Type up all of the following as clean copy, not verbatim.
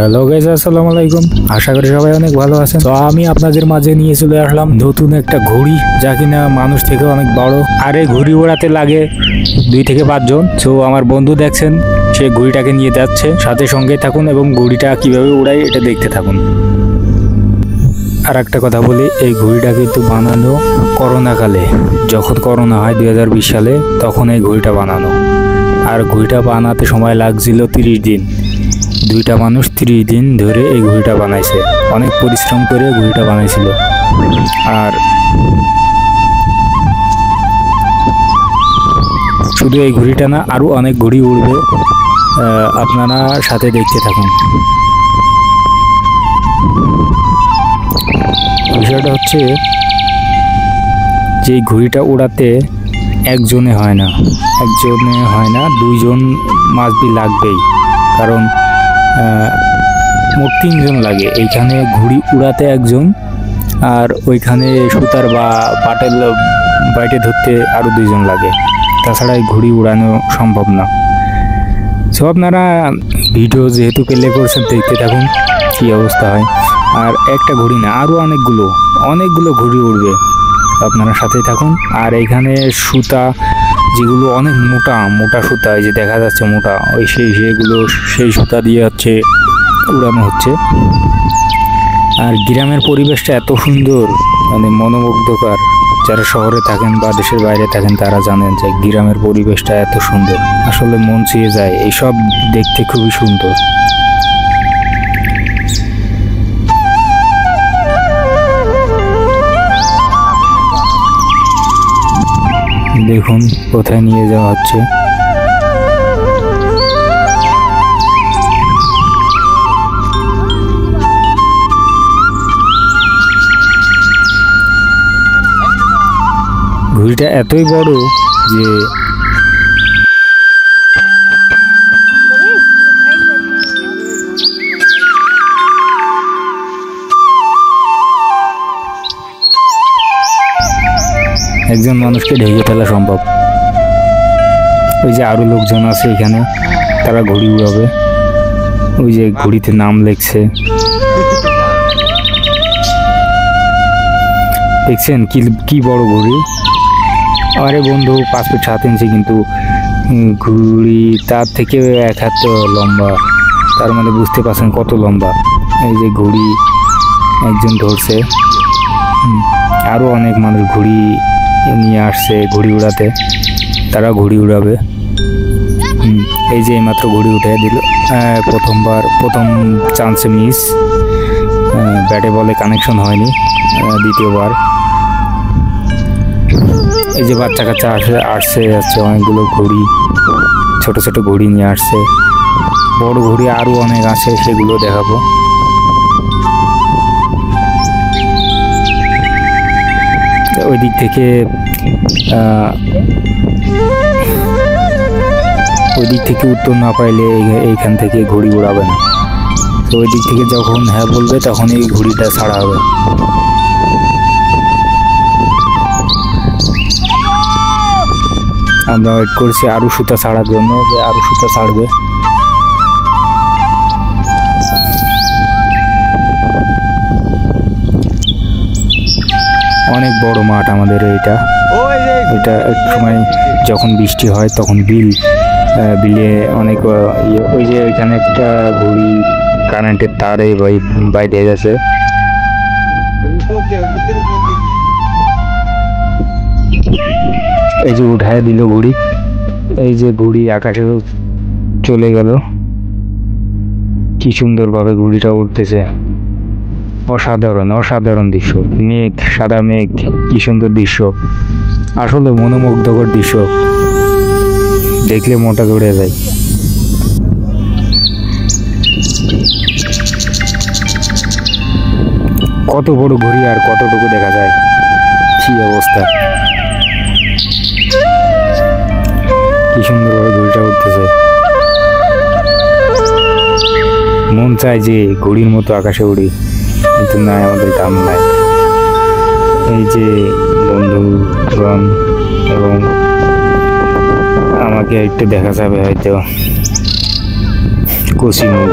Hello guys, আসসালামু আলাইকুম। আশা করি সবাই অনেক ভালো আছেন। তো আমি আপনাদের মাঝে নিয়ে চলে আসলাম নতুন একটা ঘড়ি, যা কিনা মানুষ থেকে অনেক বড়। আর এই ঘড়ি ওড়াতে লাগে 2 থেকে 5 জন। তো আমার বন্ধু দেখছেন, সে ঘড়িটাকে নিয়ে যাচ্ছে। সাথে সঙ্গে থাকুন এবং ঘড়িটা কিভাবে উড়ায় এটা দেখতে থাকুন। আর একটা কথা বলি, এই ঘড়িটা কিন্তু বানানো করোনাকালে, যখন করোনা হয় 2020 সালে, তখন এই ঘড়িটা বানানো। আর ঘড়িটা বানাতে সময় লাগছিল 30 দিন। 2টা মানুষ 30 দিন ধরে এই ঘড়িটা বানাইছে, অনেক পরিশ্রম করে ঘড়িটা বানাইছিল। আর শুধু এই ঘড়িটা না, আরো অনেক ঘড়ি উড়বে, আপনারা সাথে দেখতে থাকুন। বিষয়টা হচ্ছে যে ঘড়িটা উড়াতে একজনে হয় না, 2 জন মাস্ট বি লাগবেই, কারণ মোট 3 জন লাগে। এইখানে ঘড়ি উড়াতে একজন, আর ওইখানে সুতার বা পাটেল বাইটে ধরতে আরও 2 জন লাগে। তাছাড়া এই ঘড়ি উড়ানো সম্ভব না। সো আপনারা ভিডিও যেহেতু প্লে করছেন, দেখতে থাকুন কী অবস্থা হয়। আর একটা ঘড়ি না, আরও অনেকগুলো ঘড়ি উড়বে, আপনারা সাথে থাকুন। আর এইখানে সুতা যেগুলো অনেক মোটা সুতা, এই যে দেখা যাচ্ছে মোটা, ওই সেই সুতা দিয়ে হচ্ছে উড়ানো হচ্ছে। আর গ্রামের পরিবেশটা এত সুন্দর, মানে মনোমুগ্ধকর। যারা শহরে থাকেন বা দেশের বাইরে থাকেন তারা জানেন যে গ্রামের পরিবেশটা এত সুন্দর, আসলে মন ছুঁয়ে যায়। এইসব দেখতে খুবই সুন্দর। দেখুন কোথায় নিয়ে যাওয়া হচ্ছে। ঘড়িটা এতই বড় যে একজন মানুষকে ঢেকে ফেলা সম্ভব। ওই যে আরো লোকজন আছে এখানে, তারা ঘড়ি উড়াবে। ওই যে ঘড়িতে নাম লেখছে, দেখছেন কি বড় ঘড়ি। আরে বন্ধু, 5 ফিট 7 ইঞ্চি, কিন্তু ঘড়ি তার থেকে 1 হাত লম্বা। তার মানে বুঝতে পারছেন কত লম্বা। এই যে ঘড়ি একজন ধরছে, আরো অনেক মানুষ ঘড়ি নিয়ে আসছে ঘড়ি উড়াতে, তারা ঘড়ি উড়াবে। এই যে এইমাত্র ঘড়ি উঠে দিল, প্রথম চান্সে মিস, ব্যাটে বলে কানেকশন হয়নি। দ্বিতীয়বার এই যে বাচ্চা কাচ্চা আসছে অনেকগুলো ঘড়ি, ছোট ছোট ঘড়ি নিয়ে আসছে। বড় ঘড়ি আরো অনেক আছে, সেগুলো দেখাবো। ওই দিক থেকে উত্তর না পাইলে এইখান থেকে ঘড়ি উড়াবে না। তো ওই দিক থেকে যখন হ্যাঁ বলবে, তখন এই ঘড়িটা ছাড়া হবে। আমরা ওয়েট করছি আরো সুতা ছাড়ার জন্য, যে আরো সুতা ছাড়বে। অনেক বড় মাঠ আমাদের এটা এক সময় যখন বৃষ্টি হয় তখন বিলে অনেক ওই যে এখানে একটা ঘড়ি কারেন্টের তারে বাইরে গেছে। এই যে উঠায় দিল ঘড়ি, এই যে ঘড়ি আকাশে চলে গেল। কি সুন্দরভাবে ঘড়িটা উঠতেছে, অসাধারণ দৃশ্য। মেঘ, সাদা মেঘ, কি সুন্দর দৃশ্য, আসলে মনোমুগ্ধকর দৃশ্য, দেখলে মনটা জুড়ে যায়। কত বড় ঘড়ি আর কতটুকু দেখা যায়, কি অবস্থা, কি সুন্দরভাবে ঘড়িটা উঠতেছে। মন চায় যে ঘড়ির মতো আকাশে উড়ি, কিন্তু নাই, আমাদের দাম নাই। এই যে বন্ধুগণ, এবং আমাকে একটু দেখা যাবে হয়তো কচি মুখ,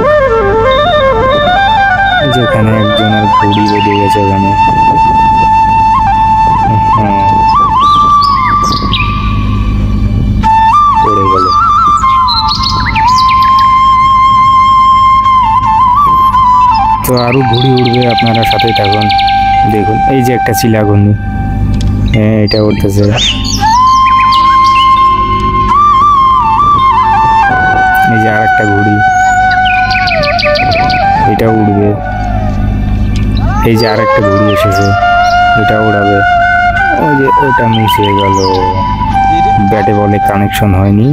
যেখানে একজনের ঘুড়ি বেঁধে গেছে ওখানে। পড়ে গেল। তো আরো ঘুড়ি উড়বে, আপনারা সাথে থাকুন। দেখুন এই যে একটা চিলাঘূর্ণি, হ্যাঁ এটা উঠতেছে। এই যে আর একটা ঘুড়ি, এটা উড়বে। এই যে আর একটা ঘুড়ি এসেছে, এটা উড়াবে। ওই যে ওটা মিস হয়ে গেল, ব্যাটে বলে কানেকশন হয়নি,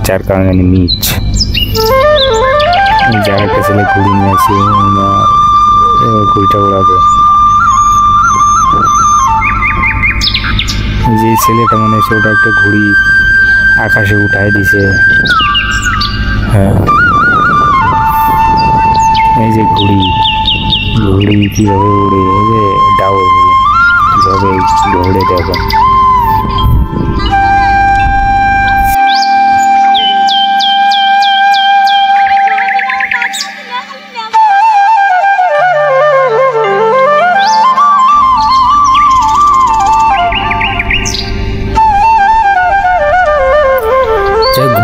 যার কারণে মিস। এই যে আর একটা ছেলে ঘুড়ি নিয়ে আছে, ঘুড়িটা উড়াবে। যে ছেলেটা মনে হচ্ছে ওটা একটা ঘুড়ি আকাশে উঠায় দিছে। হ্যাঁ এই যে ঘুড়ি, ঘুড়ি কিভাবে উড়ে, এই যে ডাউল কিভাবে ঘুরে দেখেন।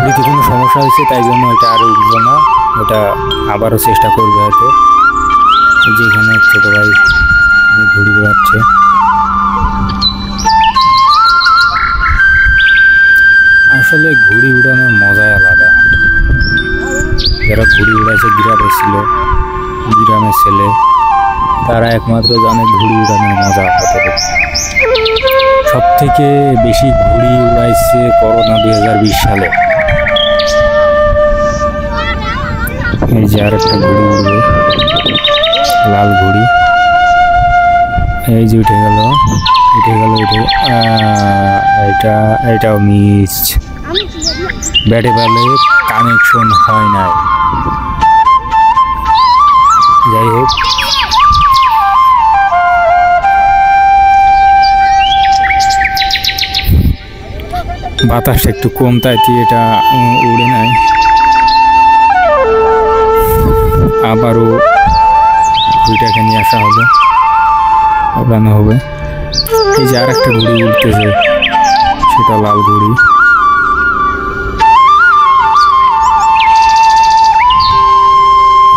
ঘুড়িতে কোনো সমস্যা হয়েছে, তাই জন্য এটা আরো উঠলো না, ওটা আবারও চেষ্টা করবে হয়তো। যেখানে ছোট ভাই ঘুড়ি উড়াচ্ছে। আসলে ঘুড়ি উড়ানোর মজাই আলাদা। যারা ঘুড়ি উড়াইছে গ্রামে ছিল, গ্রামের ছেলে, তারা একমাত্র জানে ঘুড়ি উড়ানোর মজা কতটুকু। সব থেকে বেশি ঘুড়ি উড়াইছে করোনা 2020 সালে। এই যে আর একটা ঘুড়ি উড়বে, লাল ঘুড়ি। এই যে উঠে গেল, উঠে গেল, উঠে এটাও মিস। ব্যাটে বলে কানেকশন হয় নাই। যাই হোক, বাতাসটা একটু কম, তাই এটা উড়ে নাই। আবারও ঘুড়িটাকে নিয়ে আসা হবে, উড়ানো হবে। এই যে আর একটা ঘুড়ি উঠতেছে, সেটা লাল ঘুড়ি।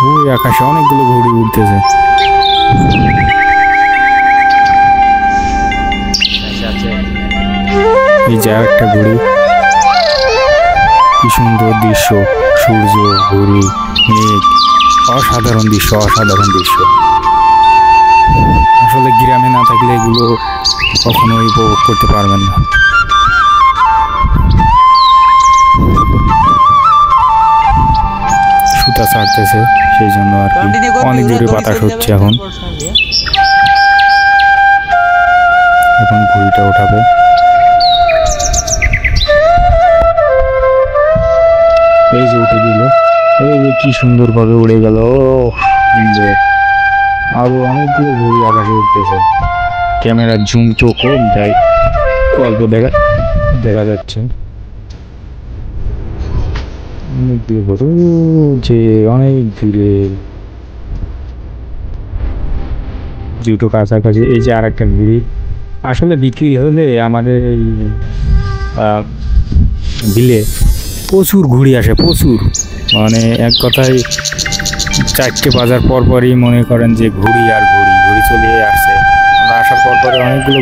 ওই আকাশে অনেকগুলো ঘুড়ি উঠতেছে। এই যে আর একটা ঘুড়ি। কি সুন্দর দৃশ্য, সূর্য, ঘুড়ি, মেঘ, অসাধারণ দৃশ্য, অসাধারণ দৃশ্য। আসলে গ্রামে না থাকলে এগুলো কখনোই উপভোগ করতে পারবেন না। সুতা ছাড়তেছে, সেই জন্য আর কি অনেক জোরে বাতাস হচ্ছে। এখন ঘুড়িটা উঠাবে। এই যে উঠে দিল, এই যে কি সুন্দর ভাবে উড়ে গেল। আরো অনেকগুলো ঘুড়ি আকাশে উঠতেছে। ক্যামেরার জুম তো কম, তাই অল্প দেখা যাচ্ছে। অনেক দূরে, যে অনেক দূরে, দুটো কাছাকাছি। এই যে আর একটা ঘুড়ি। আসলে বিক্রি হলে আমাদের এই বিলে প্রচুর ঘুড়ি আসে, প্রচুর। মানে এক কথায় 4টে বাজার পরপরই মনে করেন যে ঘুড়ি আর ঘুড়ি চলে আসছে। আমরা আসার পরপরে অনেকগুলো